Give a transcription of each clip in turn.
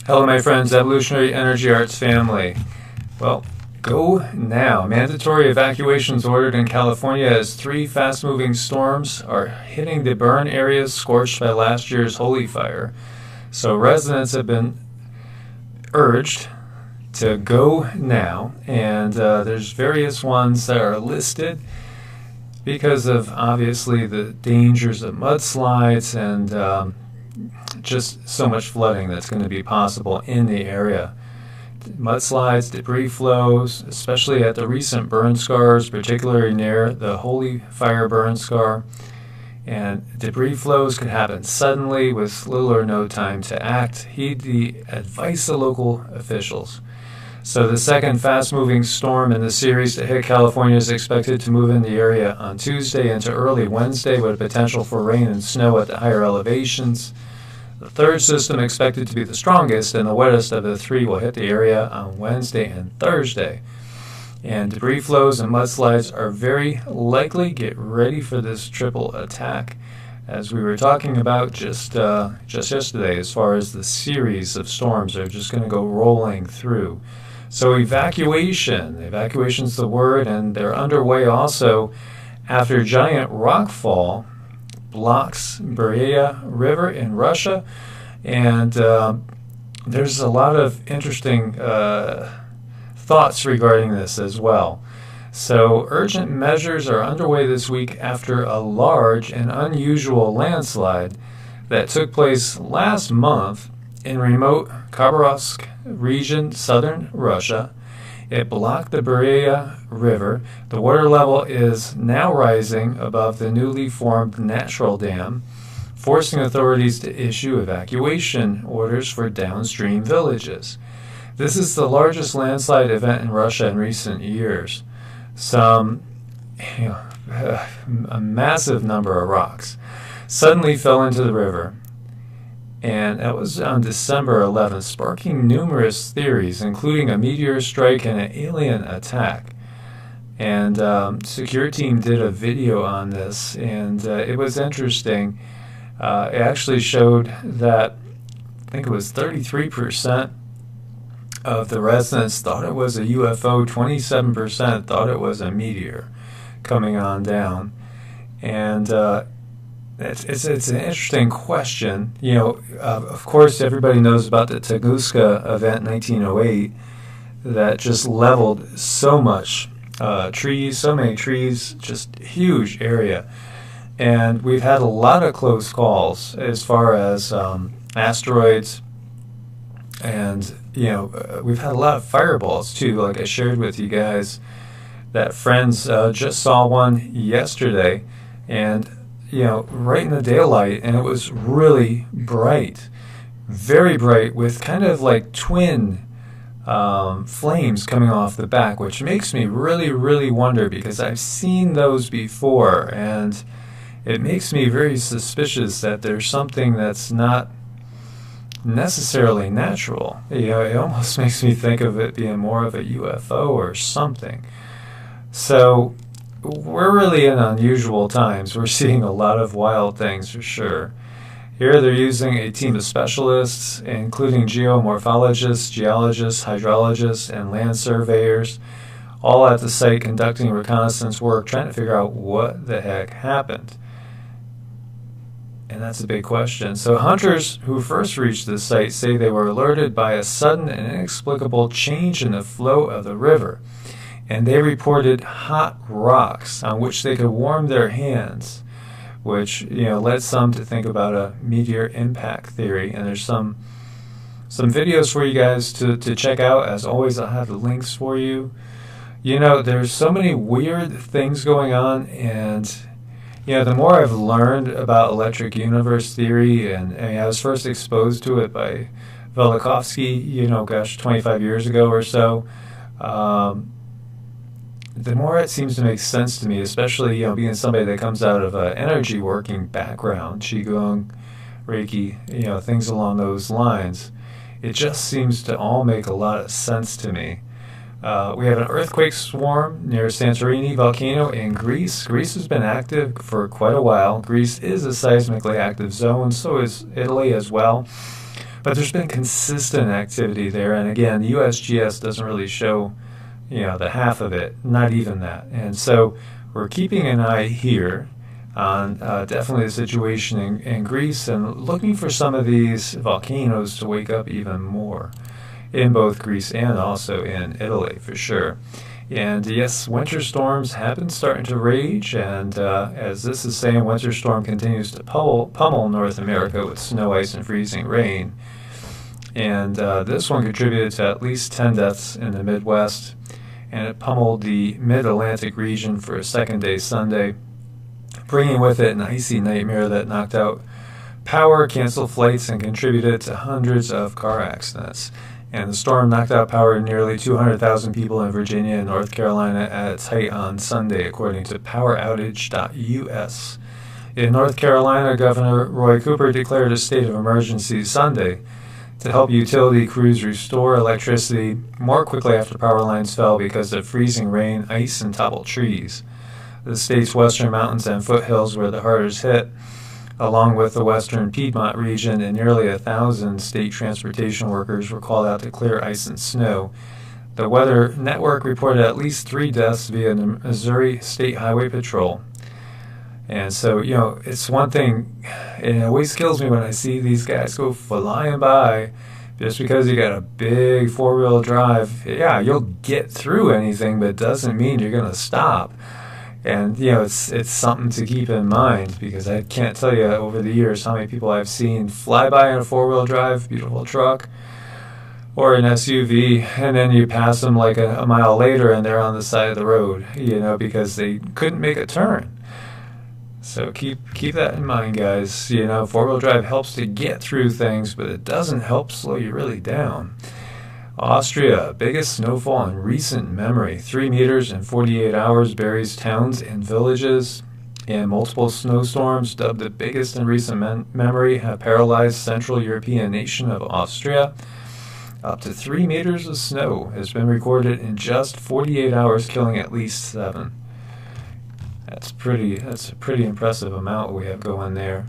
Hello, my friends, Evolutionary Energy Arts family. Well, go now. Mandatory evacuations ordered in California as 3 fast-moving storms are hitting the burn areas scorched by last year's holy fire. So residents have been urged to go now, and there's various ones that are listed because of obviously the dangers of mudslides and just so much flooding that's going to be possible in the area. Mudslides, debris flows, especially at the recent burn scars, particularly near the holy fire burn scar. And debris flows could happen suddenly with little or no time to act. Heed the advice of local officials. So the second fast-moving storm in the series to hit California is expected to move in the area on Tuesday into early Wednesday with potential for rain and snow at the higher elevations. The third system, expected to be the strongest and the wettest of the 3, will hit the area on Wednesday and Thursday. And debris flows and mudslides are very likely. Get ready for this triple attack, as we were talking about just yesterday, as far as the series of storms are just going to go rolling through. So evacuation's the word, and they're underway also after giant rockfall blocks Berea River in Russia, and there's a lot of interesting thoughts regarding this as well. So urgent measures are underway this week after a large and unusual landslide that took place last month in remote Khabarovsk region, southern Russia. It blocked the Berea River. The water level is now rising above the newly formed natural dam, forcing authorities to issue evacuation orders for downstream villages. This is the largest landslide event in Russia in recent years. A massive number of rocks suddenly fell into the river, and that was on December 11th, sparking numerous theories, including a meteor strike and an alien attack. And secure team did a video on this, and it was interesting. It actually showed that I think it was 33% of the residents thought it was a UFO, 27% thought it was a meteor coming on down. And it's an interesting question. You know, of course, everybody knows about the Tunguska event in 1908 that just leveled so much trees, so many trees, just huge area. And we've had a lot of close calls as far as asteroids, and we've had a lot of fireballs too. Like I shared with you guys, that friends just saw one yesterday, and right in the daylight, and it was really bright, very bright, with kind of like twin flames coming off the back, which makes me really, really wonder, because I've seen those before, and it makes me very suspicious that there's something that's not necessarily natural. It almost makes me think of it being more of a UFO or something. So we're really in unusual times. We're seeing a lot of wild things for sure. Here they're using a team of specialists, including geomorphologists, geologists, hydrologists, and land surveyors, all at the site conducting reconnaissance work, trying to figure out what the heck happened. And that's a big question. So hunters who first reached the site say they were alerted by a sudden and inexplicable change in the flow of the river. And they reported hot rocks on which they could warm their hands, which led some to think about a meteor impact theory. And there's some videos for you guys to check out. As always, I'll have the links for you. There's so many weird things going on, and the more I've learned about electric universe theory, and I was first exposed to it by Velikovsky, 25 years ago or so, the more it seems to make sense to me, especially, being somebody that comes out of an energy working background, Qigong, Reiki, things along those lines. It just seems to all make a lot of sense to me. We have an earthquake swarm near Santorini volcano in Greece. Greece has been active for quite a while. Greece is a seismically active zone, so is Italy as well. But there's been consistent activity there, and again, the USGS doesn't really show, the half of it, not even that. And so we're keeping an eye here on definitely the situation in Greece and looking for some of these volcanoes to wake up even more in both Greece and also in Italy, for sure. And yes, winter storms have been starting to rage, and as this is saying, winter storm continues to pummel North America with snow, ice, and freezing rain. And this one contributed to at least 10 deaths in the Midwest, and it pummeled the mid-Atlantic region for a second day Sunday, bringing with it an icy nightmare that knocked out power, canceled flights, and contributed to hundreds of car accidents. And the storm knocked out power to nearly 200,000 people in Virginia and North Carolina at its height on Sunday, according to poweroutage.us. In North Carolina, Governor Roy Cooper declared a state of emergency Sunday to help utility crews restore electricity more quickly after power lines fell because of freezing rain, ice, and toppled trees. The state's western mountains and foothills were the hardest hit, along with the western Piedmont region, and nearly 1,000 state transportation workers were called out to clear ice and snow. The Weather Network reported at least 3 deaths via the Missouri State Highway Patrol. And so, it's one thing, and it always kills me when I see these guys go flying by. Just because you got a big 4-wheel drive, yeah, you'll get through anything, but it doesn't mean you're going to stop. And, it's something to keep in mind, because I can't tell you over the years how many people I've seen fly by in a 4-wheel drive, beautiful truck, or an SUV, and then you pass them like a mile later and they're on the side of the road, because they couldn't make a turn. So keep that in mind, guys. 4-wheel drive helps to get through things, but it doesn't help slow you really down. Austria, biggest snowfall in recent memory. 3 meters in 48 hours buries towns and villages, and multiple snowstorms, dubbed the biggest in recent memory, have paralyzed Central European nation of Austria. Up to 3 meters of snow has been recorded in just 48 hours, killing at least 7. That's a pretty impressive amount we have going there.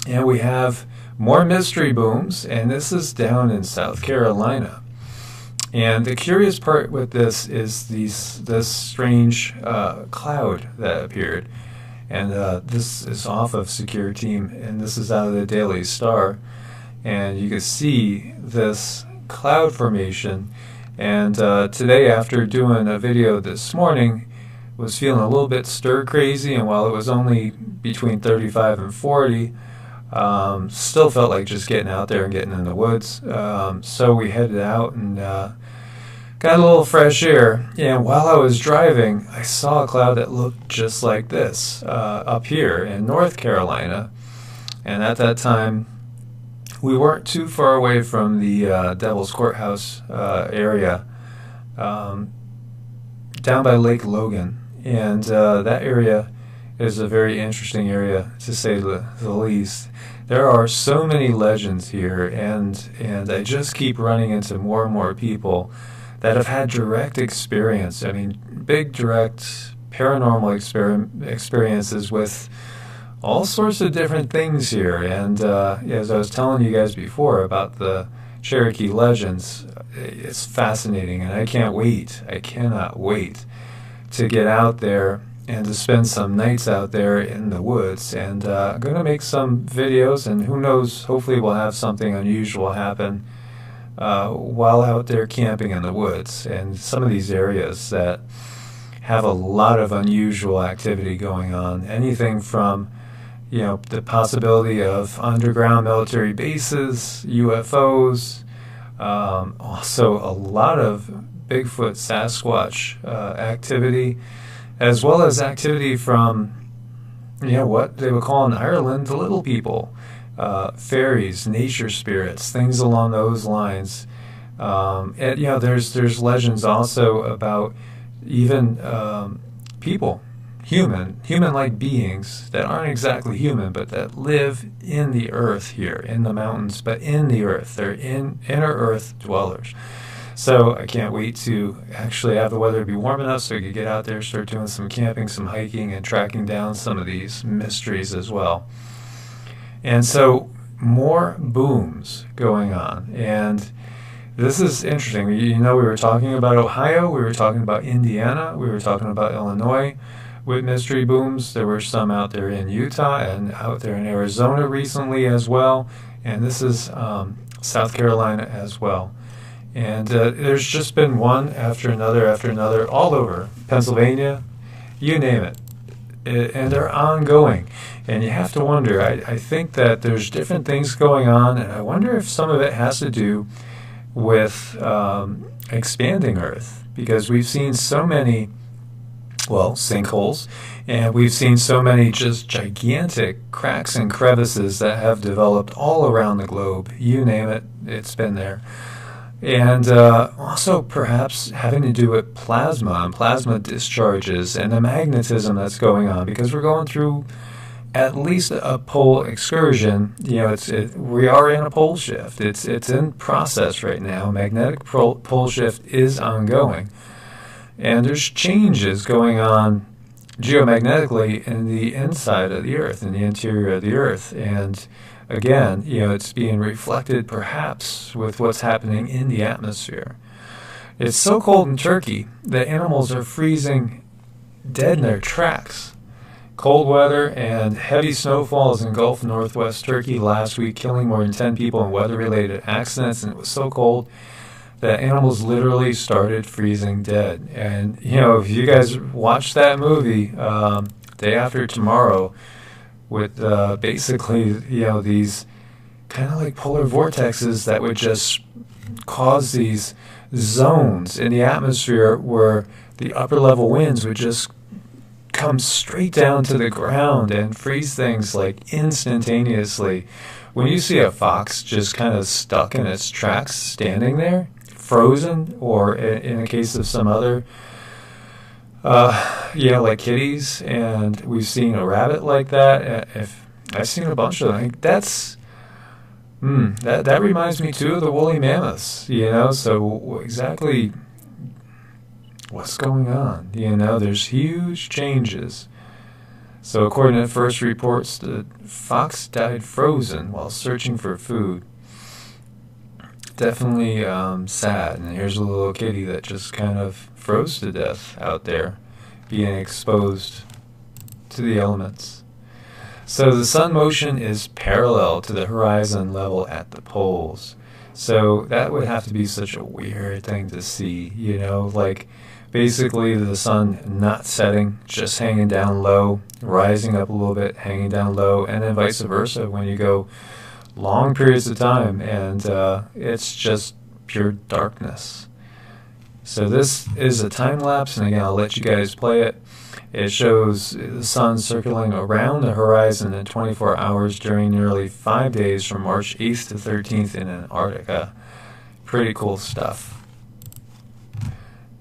And we have more mystery booms, and this is down in South Carolina. And the curious part with this is this strange cloud that appeared. And this is off of Secure Team, and this is out of the Daily Star. And you can see this cloud formation. And today, after doing a video this morning, was feeling a little bit stir crazy, and while it was only between 35 and 40, still felt like just getting out there and getting in the woods. So we headed out and got a little fresh air. And while I was driving, I saw a cloud that looked just like this up here in North Carolina. And at that time, we weren't too far away from the Devil's Courthouse area, down by Lake Logan. And that area is a very interesting area, to say the least. There are so many legends here, and I just keep running into more and more people that have had direct experience. I mean, big direct paranormal experiences with all sorts of different things here. And as I was telling you guys before about the Cherokee legends, it's fascinating, and I cannot wait to get out there and to spend some nights out there in the woods. And I'm going to make some videos, and who knows, hopefully we'll have something unusual happen while out there camping in the woods. And some of these areas that have a lot of unusual activity going on, anything from the possibility of underground military bases, UFOs, also a lot of Bigfoot, Sasquatch activity, as well as activity from, what they would call in Ireland the little people, fairies, nature spirits, things along those lines. And there's legends also about even people, human-like beings that aren't exactly human, but that live in the earth here, in the mountains, but in the earth. They're inner earth dwellers. So I can't wait to actually have the weather be warm enough so we could get out there, start doing some camping, some hiking, and tracking down some of these mysteries as well. And so more booms going on. And this is interesting. You know, we were talking about Ohio, we were talking about Indiana, we were talking about Illinois with mystery booms. There were some out there in Utah and out there in Arizona recently as well. And this is South Carolina as well. And there's just been one after another, all over Pennsylvania, you name it. And they're ongoing. And you have to wonder, I think that there's different things going on, and I wonder if some of it has to do with expanding Earth, because we've seen so many, well, sinkholes, and we've seen so many just gigantic cracks and crevices that have developed all around the globe. You name it, it's been there. And also perhaps having to do with plasma and plasma discharges and the magnetism that's going on, because we're going through at least a pole excursion. You know, we are in a pole shift. It's in process right now. Magnetic pole shift is ongoing. And there's changes going on geomagnetically in the inside of the Earth, in the interior of the Earth. And again, you know, it's being reflected perhaps with what's happening in the atmosphere. It's so cold in Turkey that animals are freezing dead in their tracks. Cold weather and heavy snowfalls engulfed northwest Turkey last week, killing more than 10 people in weather-related accidents, and it was so cold that animals literally started freezing dead. And, you know, if you guys watch that movie, Day After Tomorrow, with basically, you know, these kind of like polar vortexes that would just cause these zones in the atmosphere where the upper level winds would just come straight down to the ground and freeze things like instantaneously. When you see a fox just kind of stuck in its tracks, standing there, frozen, or in a case of some other, like kitties, and we've seen a rabbit like that. If I've seen a bunch of them, that's that reminds me too of the woolly mammoths. You know, so exactly what's going on? You know, there's huge changes. So according to first reports, the fox died frozen while searching for food. Definitely sad. And here's a little kitty that just kind of froze to death out there, being exposed to the elements. So the sun motion is parallel to the horizon level at the poles. So that would have to be such a weird thing to see, you know, like basically the sun not setting, just hanging down low, rising up a little bit, hanging down low, and then vice versa when you go long periods of time, and it's just pure darkness. So this is a time lapse, and again, I'll let you guys play it. It shows the sun circling around the horizon in 24 hours during nearly 5 days from March 8th to 13th in Antarctica. Pretty cool stuff.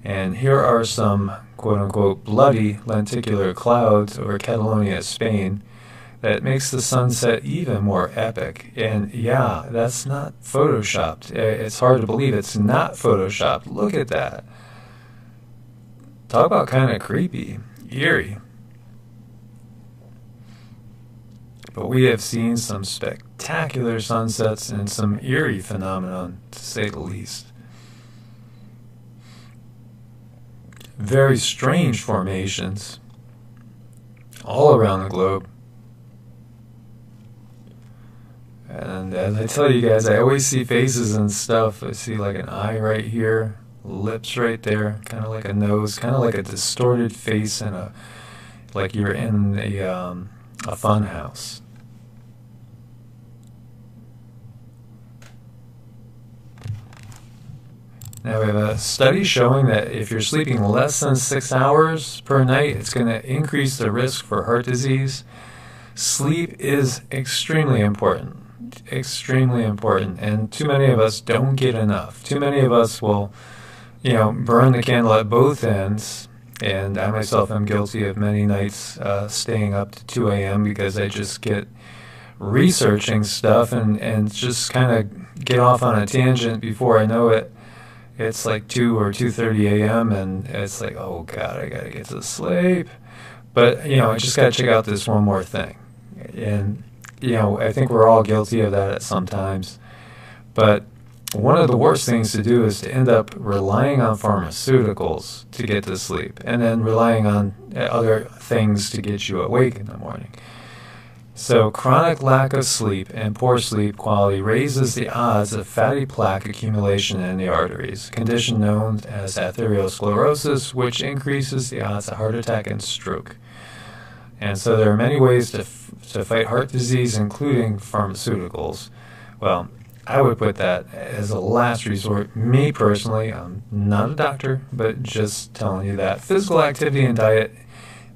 And here are some quote-unquote bloody lenticular clouds over Catalonia, Spain, that makes the sunset even more epic. And yeah, that's not photoshopped. It's hard to believe it's not photoshopped. Look at that. Talk about kind of creepy, eerie. But we have seen some spectacular sunsets and some eerie phenomenon, to say the least. Very strange formations all around the globe. And as I tell you guys, I always see faces and stuff. I see like an eye right here, lips right there, kind of like a nose, kind of like a distorted face, and like you're in a fun house. Now we have a study showing that if you're sleeping less than 6 hours per night, it's going to increase the risk for heart disease. Sleep is extremely important. Extremely important, and too many of us don't get enough. Too many of us will, burn the candle at both ends, and I myself am guilty of many nights staying up to 2 a.m. because I just get researching stuff and just kind of get off on a tangent. Before I know it, it's like 2 or 2:30 a.m. and it's like, oh God, I gotta get to sleep. But I just gotta check out this one more thing. And I think we're all guilty of that at some times. But one of the worst things to do is to end up relying on pharmaceuticals to get to sleep, and then relying on other things to get you awake in the morning. So chronic lack of sleep and poor sleep quality raises the odds of fatty plaque accumulation in the arteries, a condition known as atherosclerosis, which increases the odds of heart attack and stroke. And so there are many ways to fight heart disease, including pharmaceuticals. Well, I would put that as a last resort. Me personally, I'm not a doctor, but just telling you that. Physical activity and diet,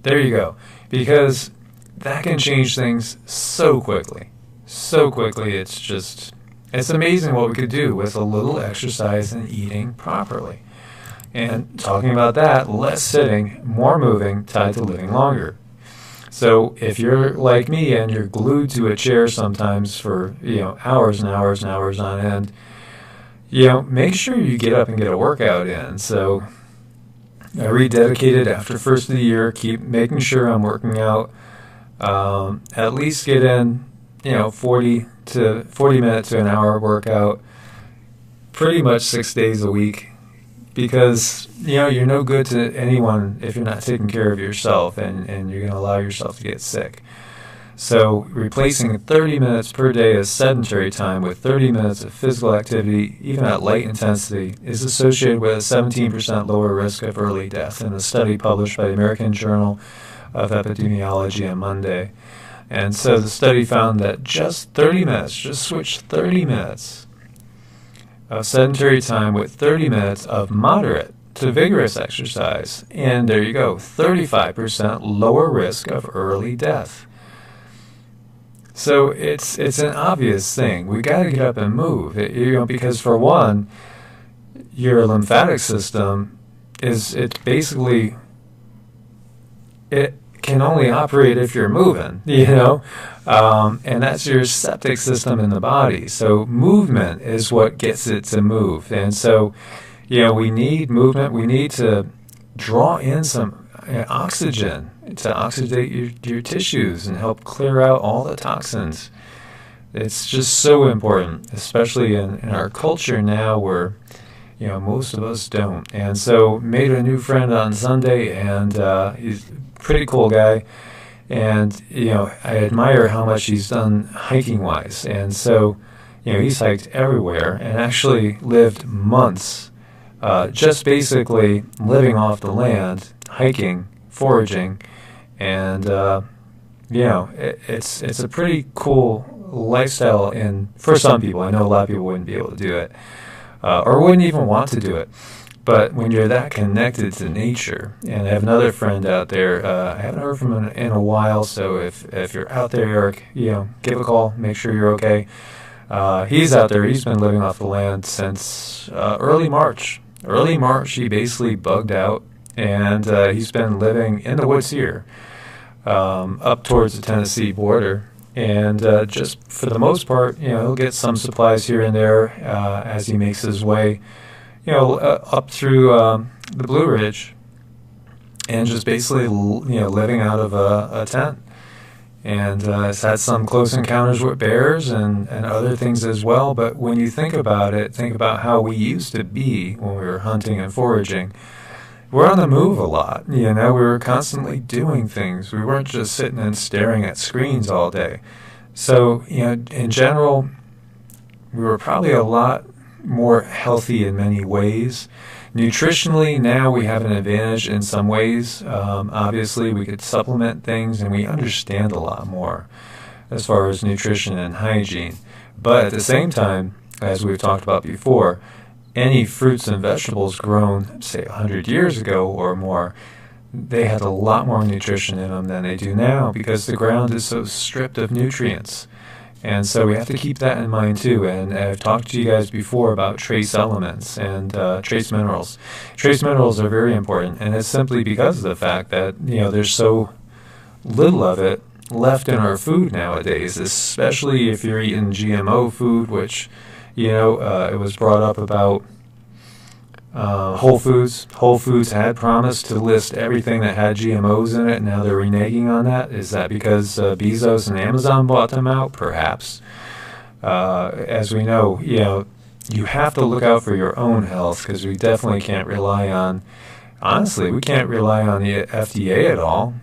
there you go. Because that can change things so quickly. So quickly, it's amazing what we could do with a little exercise and eating properly. And talking about that, less sitting, more moving, tied to living longer. So if you're like me and you're glued to a chair sometimes for hours and hours and hours on end, make sure you get up and get a workout in. So I rededicated after first of the year, keep making sure I'm working out. At least get in 40 minutes to an hour workout pretty much 6 days a week, because you're no good to anyone if you're not taking care of yourself, and you're going to allow yourself to get sick. So replacing 30 minutes per day of sedentary time with 30 minutes of physical activity, even at light intensity, is associated with a 17% lower risk of early death in a study published by the American Journal of Epidemiology on Monday. And so the study found that just 30 minutes, just switch 30 minutes of sedentary time with 30 minutes of moderate to vigorous exercise, and there you go, 35% lower risk of early death. So it's an obvious thing. We got to get up and move, because for one, your lymphatic system it can only operate if you're moving, and that's your septic system in the body. So movement is what gets it to move. And so, we need movement. We need to draw in some oxygen to oxidate your tissues and help clear out all the toxins. It's just so important, especially in our culture now where most of us don't. And so made a new friend on Sunday, and he's pretty cool guy, and I admire how much he's done hiking wise. And so he's hiked everywhere and actually lived months just basically living off the land, hiking, foraging, and it's a pretty cool lifestyle. And for some people, I know a lot of people wouldn't be able to do it, or wouldn't even want to do it. But when you're that connected to nature, and I have another friend out there, I haven't heard from him in a while, so if you're out there, Eric, give a call, make sure you're okay. He's out there, he's been living off the land since early March. Early March, he basically bugged out, and he's been living in the woods here, up towards the Tennessee border. And just for the most part, he'll get some supplies here and there as he makes his way up through the Blue Ridge, and just basically, living out of a tent. And has had some close encounters with bears and other things as well. But when you think about it, think about how we used to be when we were hunting and foraging. We're on the move a lot. We were constantly doing things. We weren't just sitting and staring at screens all day. So, in general, we were probably a lot more healthy in many ways. Nutritionally, now we have an advantage in some ways. Obviously, we could supplement things, and we understand a lot more as far as nutrition and hygiene. But at the same time, as we've talked about before, any fruits and vegetables grown, say, 100 years ago or more, they had a lot more nutrition in them than they do now, because the ground is so stripped of nutrients. And so we have to keep that in mind too. And I've talked to you guys before about trace elements and trace minerals. Trace minerals are very important, and it's simply because of the fact that there's so little of it left in our food nowadays, especially if you're eating GMO food, which it was brought up about Whole Foods. Whole Foods had promised to list everything that had GMOs in it. Now they're reneging on that. Is that because Bezos and Amazon bought them out? Perhaps. As we know, you have to look out for your own health, because we definitely can't rely on, honestly, we can't rely on the FDA at all,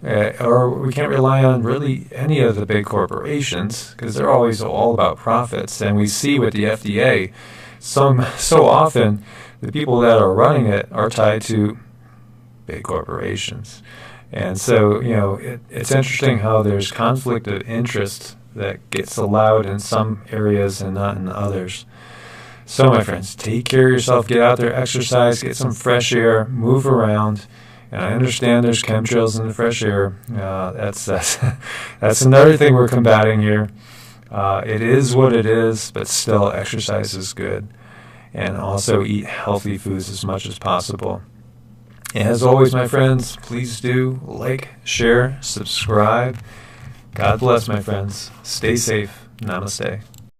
or we can't rely on really any of the big corporations, because they're always all about profits. And we see with the FDA, so often the people that are running it are tied to big corporations. And so, it's interesting how there's conflict of interest that gets allowed in some areas and not in others. So, my friends, take care of yourself. Get out there, exercise, get some fresh air, move around. And I understand there's chemtrails in the fresh air. That's another thing we're combating here. It is what it is, but still, exercise is good. And also eat healthy foods as much as possible. As always, my friends, please do like, share, subscribe. God bless, my friends. Stay safe. Namaste.